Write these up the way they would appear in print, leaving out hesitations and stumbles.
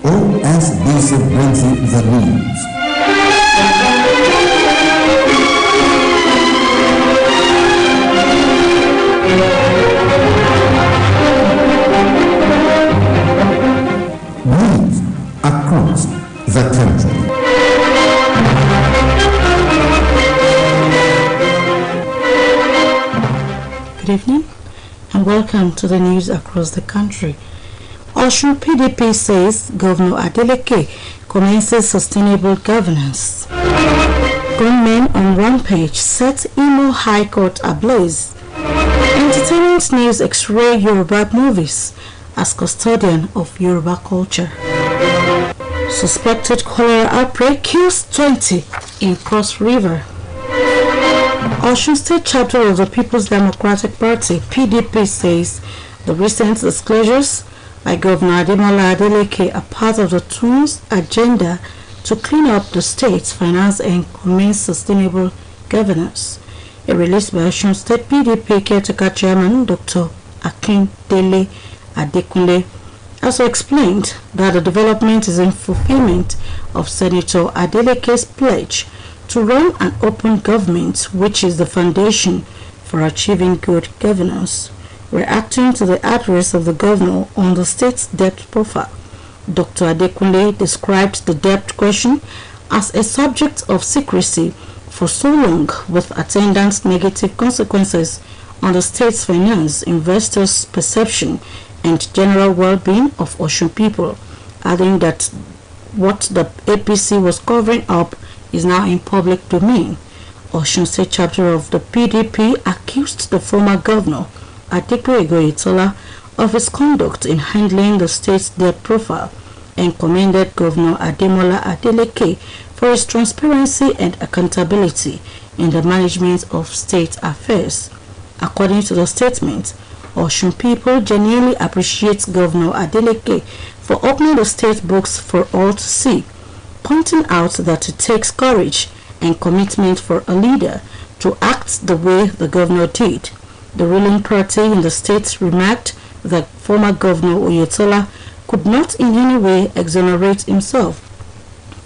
OSBC brings you the news. News across the country. Good evening and welcome to the news across the country. Osun PDP says Governor Adeleke commences sustainable governance. Gunmen on rampage set Imo High Court ablaze. Entertainment news X-ray Yoruba movies as custodian of Yoruba culture. Suspected cholera outbreak kills 20 in Cross River. Osun State chapter of the People's Democratic Party PDP says the recent disclosures by Governor Ademola Adeleke are part of the Tun's agenda to clean up the state's finance and commence sustainable governance. A release by Osun State PDP caretaker chairman Dr. Akindele Adekunle also explained that the development is in fulfillment of Senator Adeleke's pledge to run an open government, which is the foundation for achieving good governance. Reacting to the address of the governor on the state's debt profile, Dr. Adekunle described the debt question as a subject of secrecy for so long, with attendant negative consequences on the state's finance, investors' perception, and general well-being of Osun people, adding that what the APC was covering up is now in public domain. Osun State chapter of the PDP accused the former governor Adekunle Goyetola of his conduct in handling the state's debt profile and commended Governor Ademola Adeleke for his transparency and accountability in the management of state affairs. According to the statement, Osun people genuinely appreciate Governor Adeleke for opening the state books for all to see, pointing out that it takes courage and commitment for a leader to act the way the governor did. The ruling party in the state remarked that former Governor Oyetola could not in any way exonerate himself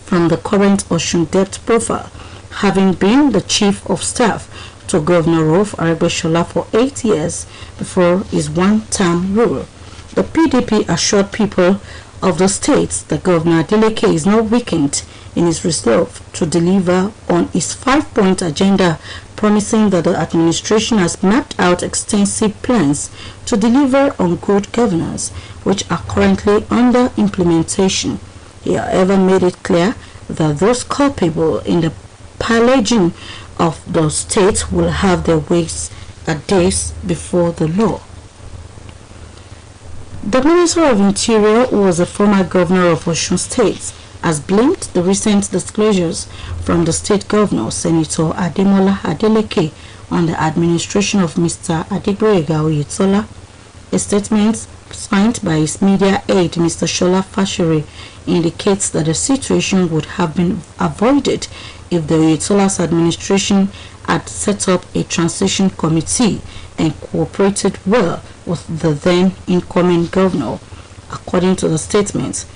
from the current Osun debt profile, having been the chief of staff to Governor Rolf Aregbesola for 8 years before his one-term rule. The PDP assured people of the state that Governor Adeleke is not weakened in his resolve to deliver on his 5-point agenda, promising that the administration has mapped out extensive plans to deliver on good governance, which are currently under implementation. He, however, made it clear that those culpable in the pillaging of the state will have their weights at days before the law. The Minister of Interior, who was a former governor of Osun State, has blamed the recent disclosures from the state governor, Senator Ademola Adeleke, on the administration of Mr. Adekunle Oyetola. A statement signed by his media aide, Mr. Shola Fashere, indicates that the situation would have been avoided if the Oyetola's administration had set up a transition committee and cooperated well with the then incoming governor. According to the statement,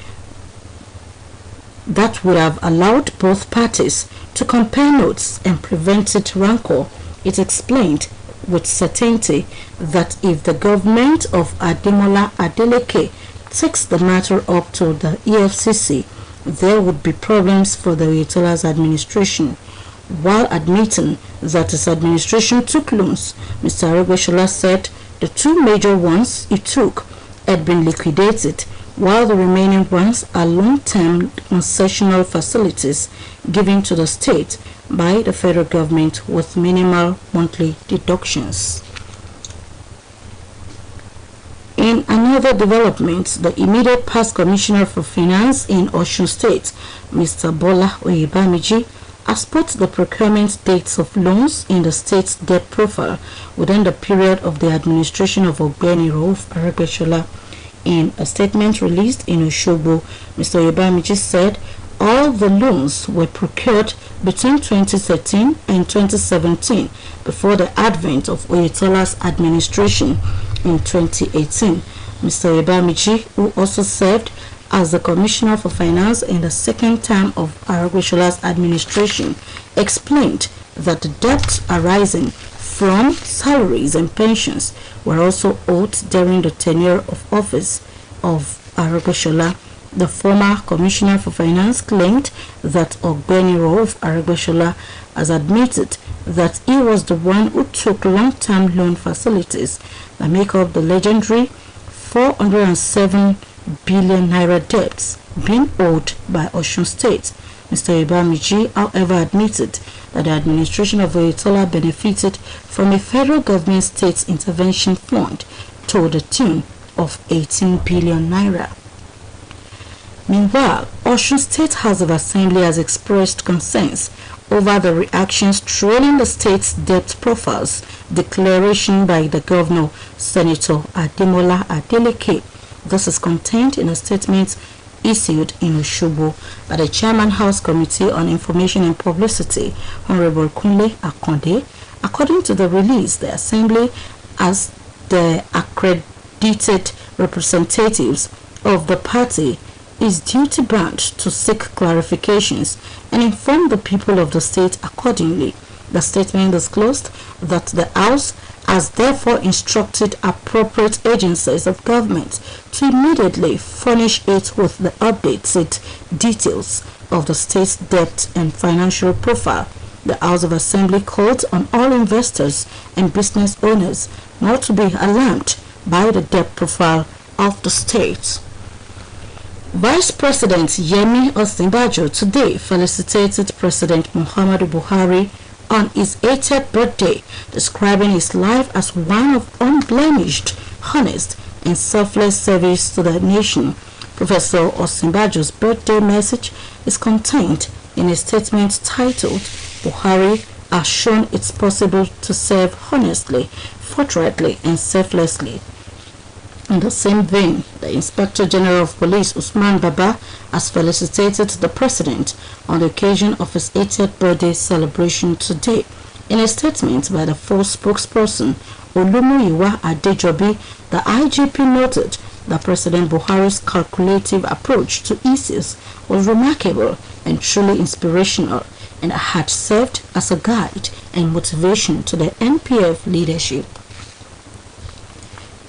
that would have allowed both parties to compare notes and prevented rancor. It explained with certainty that if the government of Ademola Adeleke takes the matter up to the EFCC, there would be problems for the Oyetola's administration. While admitting that his administration took loans, Mr. Aregbesola said the 2 major ones he took had been liquidated, while the remaining ones are long-term concessional facilities given to the state by the federal government with minimal monthly deductions. In another development, the immediate past Commissioner for Finance in Osun State, Mr. Bola Oyebamiji, has put the procurement dates of loans in the state's debt profile within the period of the administration of Ogbeni Rolf Aregbesola. In a statement released in Osogbo, Mr. Oyebamiji said all the loans were procured between 2013 and 2017 before the advent of Oyetola's administration in 2018. Mr. Oyebamiji, who also served as the Commissioner for Finance in the second term of Aragbeshola's administration, explained that the debts arising from salaries and pensions were also owed during the tenure of office of Aragbeshola. The former Commissioner for Finance claimed that Ogbeniro of Aragbeshola has admitted that he was the one who took long-term loan facilities that make up the legendary 407 billion naira debts being owed by Osun State. Mr. Ibamiji, however, admitted that the administration of Oyetola benefited from a federal government state intervention fund to the tune of 18 billion naira. Meanwhile, Osun State House of Assembly has expressed concerns over the reactions trailing the state's debt profiles declaration by the governor, Senator Ademola Adeleke. This is contained in a statement issued in Osogbo by the Chairman House Committee on Information and Publicity, Honorable Kunle Akonde. According to the release, the Assembly, as the accredited representatives of the party, is duty-bound to seek clarifications and inform the people of the state accordingly. The statement disclosed that the House has therefore instructed appropriate agencies of government to immediately furnish it with the updated details of the state's debt and financial profile. The House of Assembly called on all investors and business owners not to be alarmed by the debt profile of the state. Vice President Yemi Osinbajo today felicitated President Muhammadu Buhari on his 80th birthday, describing his life as one of unblemished, honest, and selfless service to the nation. Professor Osinbajo's birthday message is contained in a statement titled, "Buhari has shown it's possible to serve honestly, forthrightly, and selflessly." In the same vein, the Inspector General of Police, Usman Baba, has felicitated the President on the occasion of his 80th birthday celebration today. In a statement by the force spokesperson, Olumuyiwa Adejobi, the IGP noted that President Buhari's calculative approach to issues was remarkable and truly inspirational, and had served as a guide and motivation to the NPF leadership.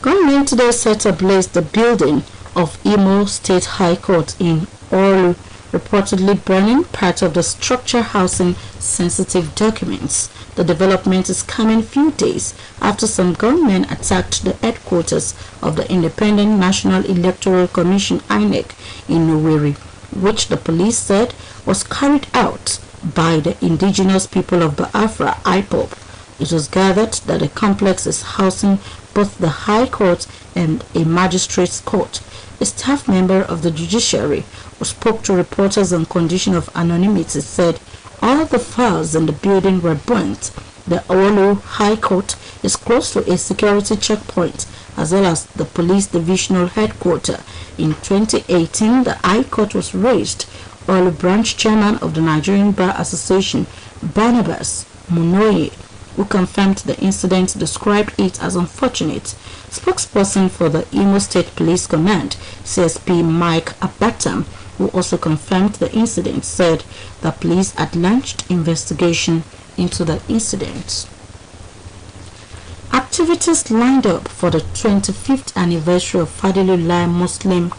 Gunmen today set ablaze the building of Imo State High Court in Orlu, reportedly burning part of the structure housing sensitive documents. The development is coming few days after some gunmen attacked the headquarters of the Independent National Electoral Commission (INEC) in Owerri, which the police said was carried out by the indigenous people of Biafra (IPOB). It was gathered that the complex is housing both the High Court and a magistrate's court. A staff member of the judiciary who spoke to reporters on condition of anonymity said all the files in the building were burnt. The Olu High Court is close to a security checkpoint as well as the police divisional headquarters. In 2018, the High Court was raised. Olu branch chairman of the Nigerian Bar Association, Barnabas Munoye, who confirmed the incident, described it as unfortunate. Spokesperson for the Imo State Police Command, CSP Mike Abatam, who also confirmed the incident, said the police had launched investigation into the incident. Activities lined up for the 25th anniversary of Fadilullah Muslim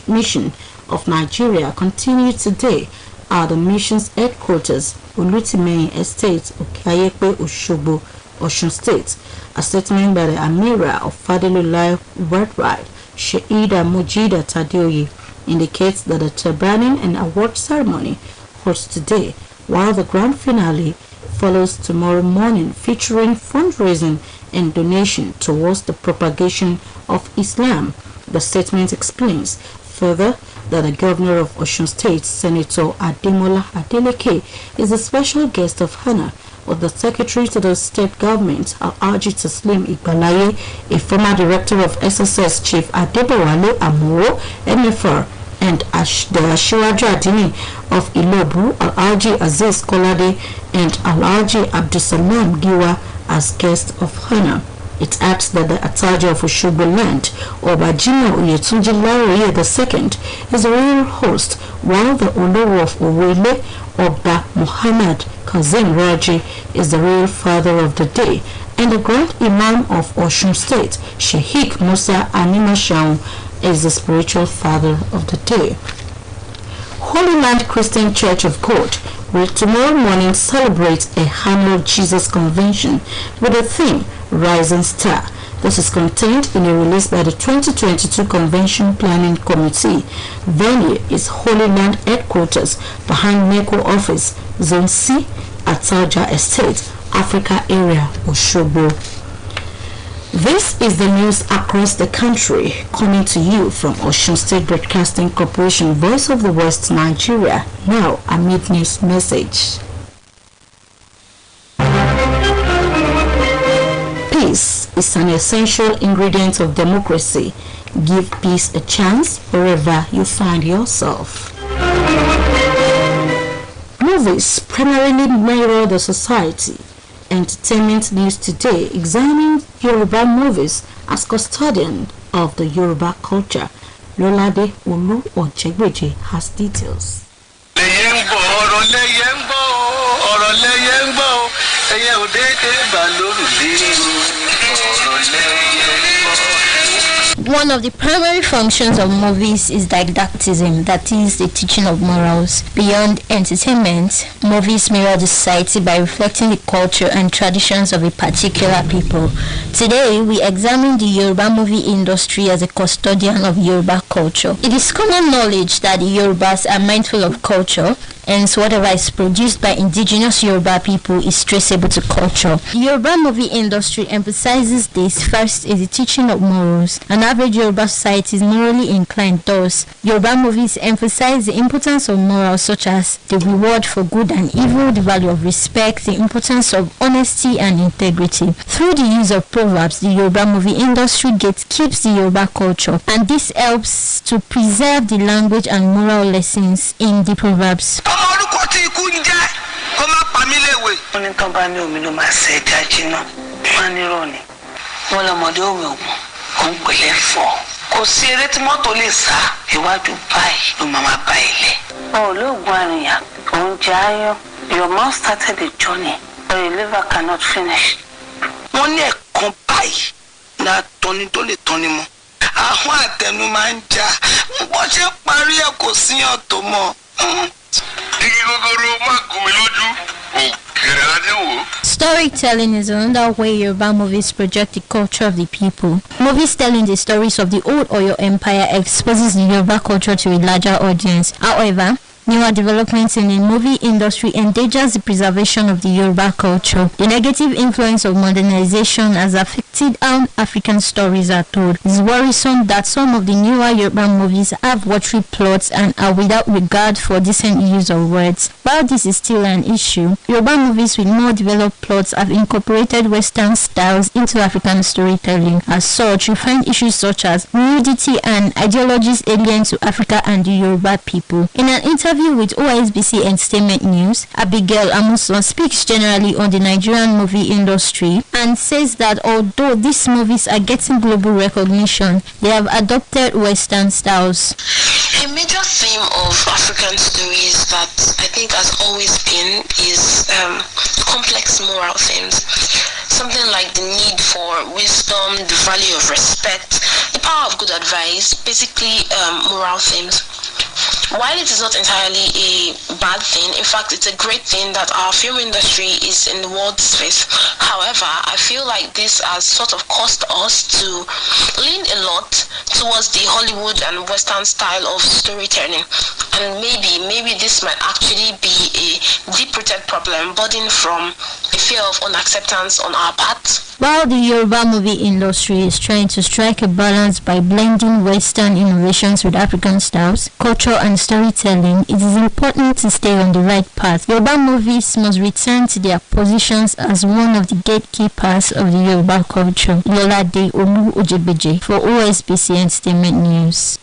Mission of Nigeria continue today at the mission's headquarters, Olutimei Estate, Okayepe, Osogbo, Osun State. A statement by the Amira of Fadilullah Worldwide, Sheida Mujida Tadeoye, indicates that the turbaning and award ceremony holds today, while the grand finale follows tomorrow morning, featuring fundraising and donation towards the propagation of Islam. The statement explains further that the governor of Osun State, Senator Ademola Adeleke, is a special guest of honor, with the secretary to the state government, Alhaji Taslim Igbalaye, a former director of SSS, Chief Adebowale Amuro, MFR, and the Ashiwaju Adini of Ilobu, Alhaji Aziz Kolade, and Alhaji Abdusalam Giwa as guest of honor. It adds that the Ataja of Oshobo land, Obajima Oyetunji Laroye II, is the royal host, while the Olowo of Owele, Oba Muhammad Kazim Raji, is the royal father of the day, and the Grand Imam of Osun State, Sheikh Musa Animashaun, is the spiritual father of the day. Holy Land Christian Church of God will tomorrow morning celebrate a annual Jesus Convention with the theme Rising Star. This is contained in a release by the 2022 Convention Planning Committee. Venue is Holy Land Headquarters behind NECO Office, Zone C, Ataja Estate, Africa Area, Oshobo. This is the news across the country, coming to you from Osun State Broadcasting Corporation, Voice of the West, Nigeria. Now, a mid-news message. Peace is an essential ingredient of democracy. Give peace a chance wherever you find yourself. Movies primarily mirror the society. Entertainment News Today examining Yoruba movies as custodian of the Yoruba culture. Lolade Olu Ojegbeje has details. One of the primary functions of movies is didactism, that is, the teaching of morals. Beyond entertainment, movies mirror the society by reflecting the culture and traditions of a particular people. Today, we examine the Yoruba movie industry as a custodian of Yoruba culture. It is common knowledge that the Yorubas are mindful of culture, hence whatever is produced by indigenous Yoruba people is traceable to culture. The Yoruba movie industry emphasizes this. First is the teaching of morals. An average Yoruba society is morally inclined. Thus, Yoruba movies emphasize the importance of morals such as the reward for good and evil, the value of respect, the importance of honesty and integrity. Through the use of proverbs, the Yoruba movie industry gatekeeps the Yoruba culture, and this helps to preserve the language and moral lessons in the proverbs. Your mouth started a journey, but your liver cannot finish. Storytelling is another way Yoruba movies project the culture of the people. Movies telling the stories of the old Oyo Empire exposes the Yoruba culture to a larger audience. However, newer developments in the movie industry endangers the preservation of the Yoruba culture. The negative influence of modernization has affected how African stories are told. It is worrisome that some of the newer Yoruba movies have watery plots and are without regard for decent use of words. While this is still an issue, Yoruba movies with more developed plots have incorporated Western styles into African storytelling. As such, you find issues such as nudity and ideologies alien to Africa and the Yoruba people. In an interview with OSBC Entertainment News, Abigail Amuson speaks generally on the Nigerian movie industry and says that although these movies are getting global recognition, they have adopted Western styles. A major theme of African stories that I think has always been is complex moral themes. Something like the need for wisdom, the value of respect, the power of good advice, basically moral themes. While it is not entirely a bad thing, in fact it's a great thing that our film industry is in the world space. However, I feel like this has sort of caused us to lean a lot towards the Hollywood and Western style of storytelling. And maybe this might actually be a deep-rooted problem burdened from a fear of unacceptance on our part. While the Yoruba movie industry is trying to strike a balance by blending Western innovations with African styles, culture and storytelling, it is important to stay on the right path. Yoruba movies must return to their positions as one of the gatekeepers of the Yoruba culture. Lolade Olu Ojegbeje for OSBC Entertainment News.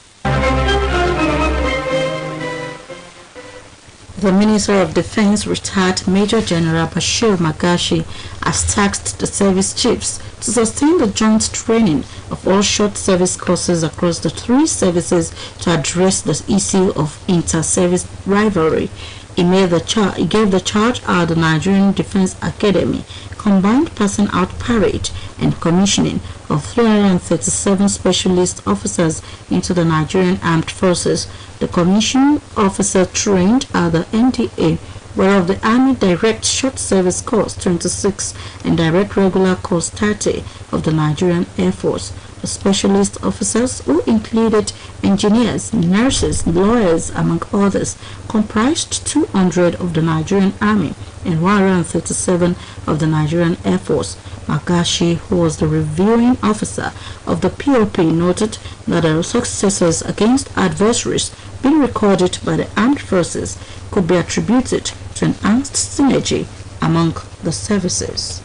The Minister of Defense, retired Major General Bashir Magashi, has tasked the service chiefs to sustain the joint training of all short service courses across the 3 services to address the issue of inter-service rivalry. He gave the charge at the Nigerian Defense Academy, combined passing out parade and commissioning of 337 specialist officers into the Nigerian Armed Forces. The commissioned officer trained at the NDA, whereof the Army Direct Short Service Course 26 and Direct Regular Course 30 of the Nigerian Air Force. The specialist officers, who included engineers, nurses, lawyers, among others, comprised 200 of the Nigerian Army and 137 of the Nigerian Air Force. Magashi, who was the reviewing officer of the POP, noted that the successes against adversaries being recorded by the armed forces could be attributed to enhanced synergy among the services.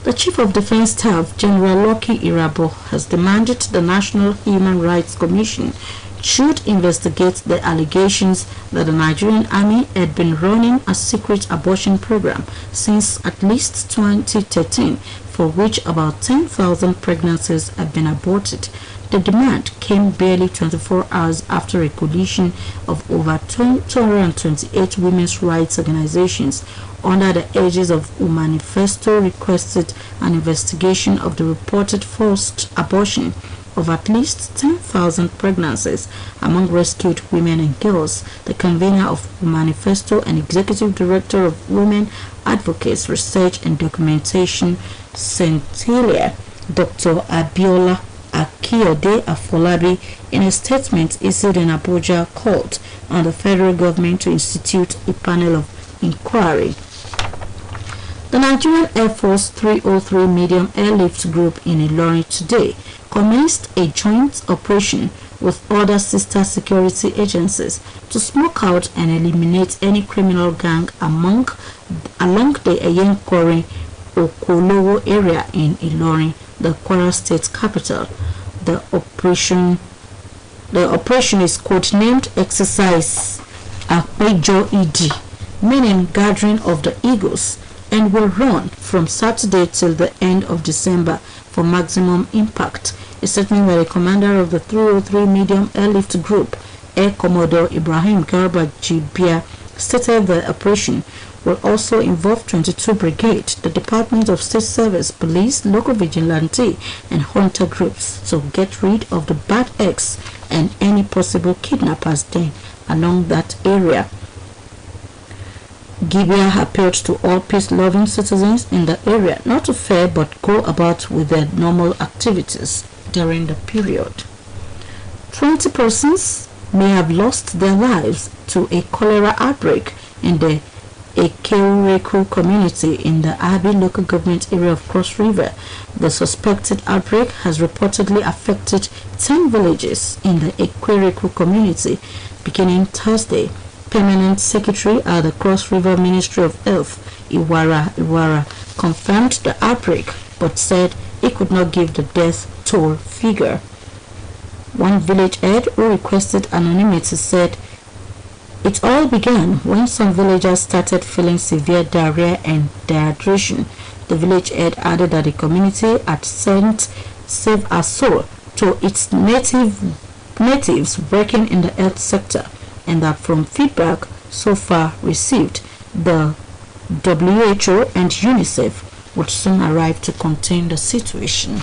The Chief of Defense Staff, General Lucky Irabo, has demanded the National Human Rights Commission should investigate the allegations that the Nigerian Army had been running a secret abortion program since at least 2013, for which about 10,000 pregnancies have been aborted. The demand came barely 24 hours after a coalition of over 228 women's rights organizations under the aegis of Manifesto requested an investigation of the reported forced abortion of at least 10,000 pregnancies among rescued women and girls. The convener of Manifesto and executive director of Women Advocates Research and Documentation, Centelia, Dr. Abiola Akiyode Afolabi, in a statement issued in Abuja, called on the federal government to institute a panel of inquiry. The Nigerian Air Force 303 Medium Airlift Group in Ilorin today commenced a joint operation with other sister security agencies to smoke out and eliminate any criminal gang along the Eyenkore Okolowo area in Ilorin, the Kwara State capital. The operation is codenamed Exercise Apejo ED, meaning Gathering of the Eagles, and will run from Saturday till the end of December for maximum impact. A statement by the commander of the 303 Medium Airlift Group, Air Commodore Ibrahim Garba Jibia, stated the operation will also involve 22 brigade, the Department of State Service, police, local vigilante, and hunter groups to get rid of the bad eggs and any possible kidnappers then along that area. Gibia appealed to all peace-loving citizens in the area not to fear but go about with their normal activities during the period. 20 persons may have lost their lives to a cholera outbreak in the Ekeureku community in the Abi local government area of Cross River. The suspected outbreak has reportedly affected 10 villages in the Ekeureku community beginning Thursday. Permanent Secretary at the Cross River Ministry of Health, Iwara, confirmed the outbreak but said he could not give the death toll figure. One village head who requested anonymity said it all began when some villagers started feeling severe diarrhea and dehydration. The village head added that the community had sent Save Our Soul to its natives working in the health sector, and that from feedback so far received, the WHO and UNICEF would soon arrive to contain the situation.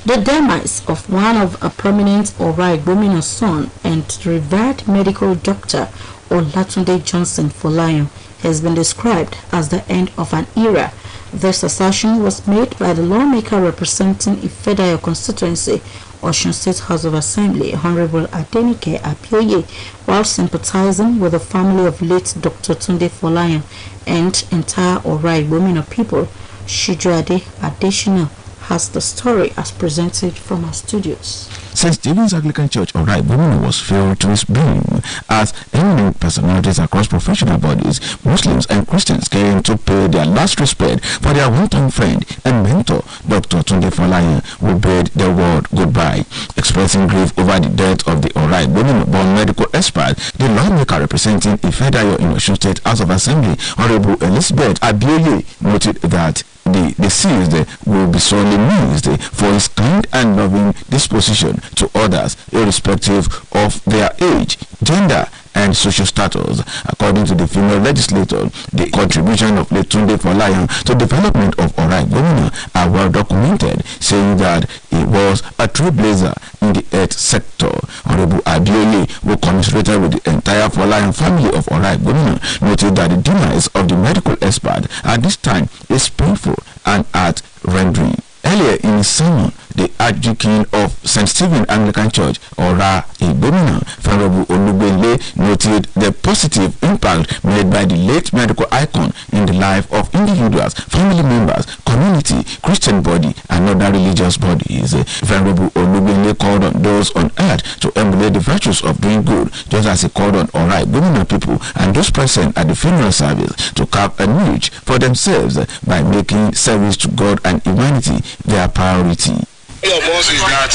The demise of one of a prominent Ora Igbomina's son and revered medical doctor Olatunde Johnson Folayan has been described as the end of an era. This assertion was made by the lawmaker representing Ifedayo constituency, Osun State House of Assembly, Honorable Adenike Apioye, while sympathizing with the family of late Dr. Tunde Folayan and entire Ora Igbomina people. Shijuade Adeshina has the story as presented from our studios. St. Stephen's Anglican Church of Igbomina was filled to its brim as eminent personalities across professional bodies, Muslims and Christians, came to pay their last respect for their one-time friend and mentor, Dr. Tunde Folayan, who bade the world goodbye. Expressing grief over the death of the Ora Igbomina born medical expert, the lawmaker representing Ifedayo in Osun State House of Assembly, Honorable Elizabeth Abioye, noted that the deceased will be sorely missed for his kind and loving disposition to others, irrespective of their age, gender, and social status. According to the female legislator, the contribution of Letunde Folayan to development of Orai Gomina are well documented, saying that he was a trailblazer in the health sector. Honorable Abioye, who commiserated with the entire Folayan family of Orai Gomina, noted that the demise of the medical expert at this time is painful and heart-rending. Earlier in his sermon, the Archdeacon of St. Stephen Anglican Church, Ora Igomina, Venerable Olubele, noted the positive impact made by the late medical icon in the life of individuals, family members, community, Christian body, and other religious bodies. Venerable Olubele called on those on earth to emulate the virtues of doing good, just as he called on Ora Igomina people and those present at the funeral service to carve a niche for themselves by making service to God and humanity their priority. All of us is that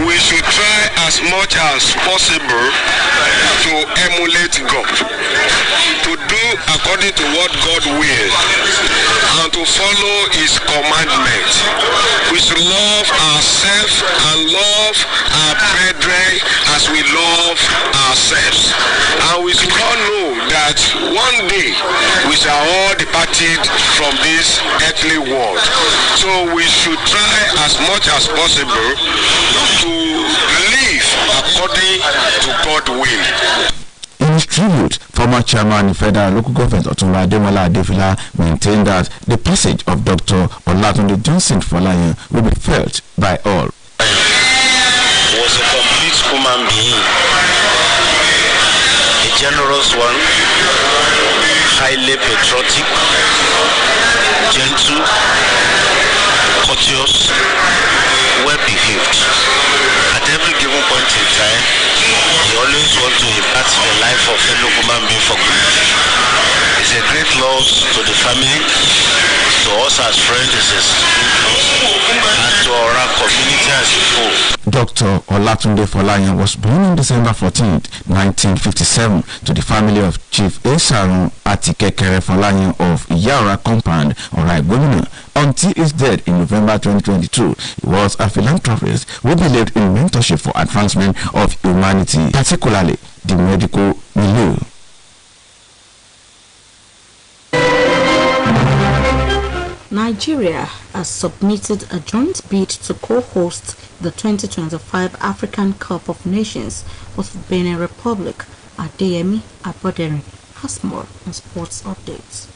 we should try as much as possible to emulate God, to do according to what God will, and to follow His commandment. We should love ourselves and love our brethren as we love ourselves. And we should all know that one day we shall all depart from this earthly world. So we should try as much as possible to live according to God's will. In his tribute, former chairman of federal local government Otunba Ademola Adefila maintained that the passage of Dr. Olatunde Johnson Folayan will be felt by all. Was a complete human being, a generous one, highly patriotic, gentle, courteous, well behaved. At every given point in time, he always wants to impact the life of fellow human being for good. It's a great loss to the family, to us as friends, and to our community as a whole. Dr. Olatunde Folayan was born on December 14, 1957, to the family of Chief Esarun Atikekere Folayan of Yara Compound, Orai Gomina. Until his death in November 2022, he was a philanthropist who believed in mentorship for advancement of humanity, particularly the medical milieu. Nigeria has submitted a joint bid to co-host the 2025 African Cup of Nations with Benin Republic. Adeyemi Abodere has more on sports updates.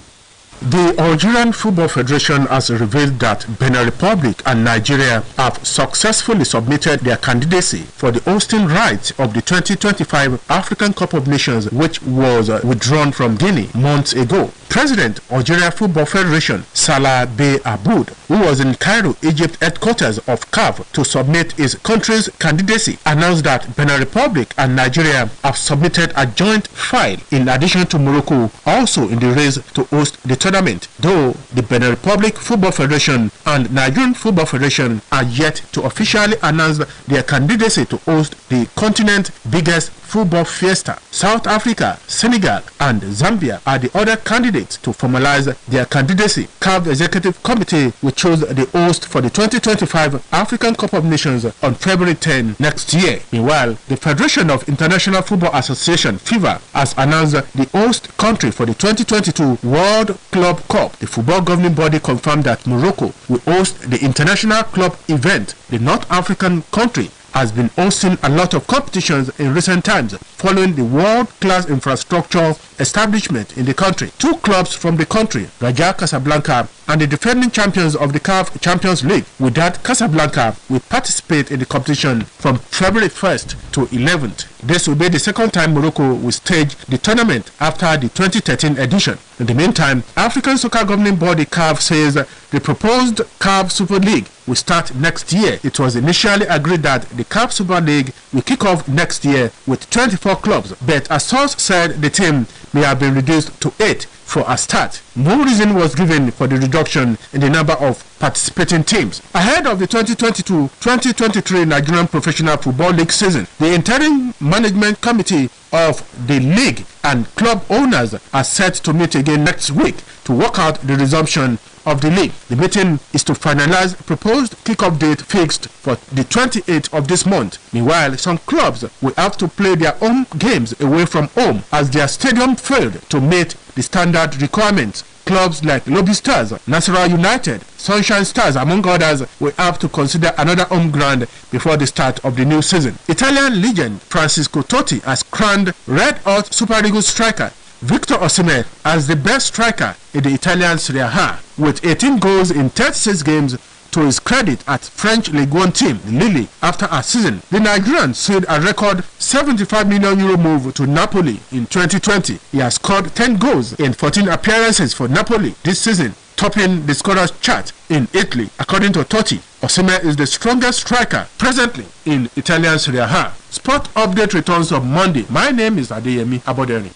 The Algerian Football Federation has revealed that Benin Republic and Nigeria have successfully submitted their candidacy for the hosting rights of the 2025 African Cup of Nations, which was withdrawn from Guinea months ago. President, Algeria Football Federation, Salah Bey Aboud, who was in Cairo, Egypt headquarters of CAF to submit his country's candidacy, announced that Benin Republic and Nigeria have submitted a joint file in addition to Morocco, also in the race to host the tournament, though the Benin Republic Football Federation and Nigerian Football Federation are yet to officially announce their candidacy to host the continent's biggest football fiesta. South Africa, Senegal, and Zambia are the other candidates to formalize their candidacy. CAF Executive Committee will choose the host for the 2025 African Cup of Nations on February 10 next year. Meanwhile, the Federation of International Football Association, FIFA, has announced the host country for the 2022 World Club Cup. The football governing body confirmed that Morocco will host the international club event. The North African country has been hosting a lot of competitions in recent times following the world-class infrastructure establishment in the country. Two clubs from the country, Raja Casablanca and the defending champions of the CAF Champions League, Wydad Casablanca, will participate in the competition from February 1st to 11th. This will be the second time Morocco will stage the tournament after the 2013 edition. In the meantime, African Soccer Governing Body CAF says the proposed CAF Super League will start next year. It was initially agreed that the CAF Super League will kick off next year with 24 clubs, but a source said the team may have been reduced to 8 for a start. No reason was given for the reduction in the number of participating teams. Ahead of the 2022-2023 Nigerian Professional Football League season, the interim management committee of the league and club owners are set to meet again next week to work out the resumption of the league. The meeting is to finalize proposed kick-off date fixed for the 28th of this month. Meanwhile, some clubs will have to play their own games away from home as their stadium failed to meet the standard requirements. Clubs like Lobby Stars, Nasarawa United, Sunshine Stars, among others, will have to consider another home ground before the start of the new season. Italian legend Francisco Totti has crowned red-hot Super Eagles striker Victor Osimhen as the best striker in the Italian Serie A, with 18 goals in 36 games to his credit at French Ligue 1 team Lille after a season. The Nigerian sealed a record €75 million move to Napoli in 2020. He has scored 10 goals in 14 appearances for Napoli this season, topping the scorers chart in Italy. According to Totti, Osimhen is the strongest striker presently in Italian Serie A. Sport Update returns on Monday. My name is Adeyemi Aboderi.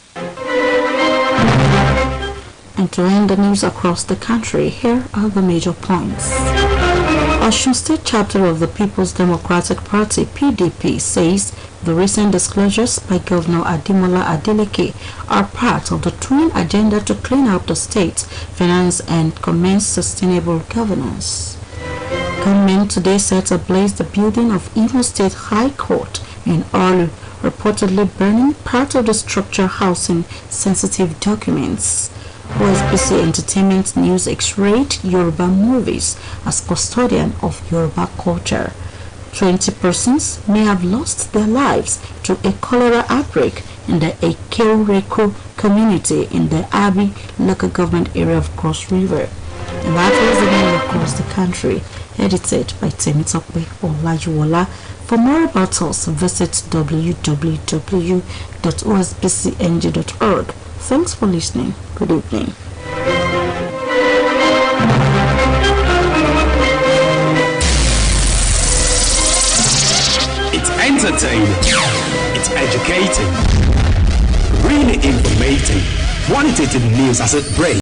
And to end the news across the country, here are the major points. Osun State chapter of the People's Democratic Party, PDP, says the recent disclosures by Governor Ademola Adeleke are part of the twin agenda to clean up the state's finance and commence sustainable governance. Government today set ablaze the building of Imo State High Court in Olu, reportedly burning part of the structure housing sensitive documents. OSBC Entertainment News X-rayed Yoruba movies as custodian of Yoruba culture. 20 persons may have lost their lives to a cholera outbreak in the Ekereko community in the Abi local government area of Cross River. And that was the news across the country, edited by Temitope Olajuwola. For more about us, visit www.osbcng.org. Thanks for listening. Good evening. It's entertaining. It's educating. Really informative. Qualitative news as it breaks.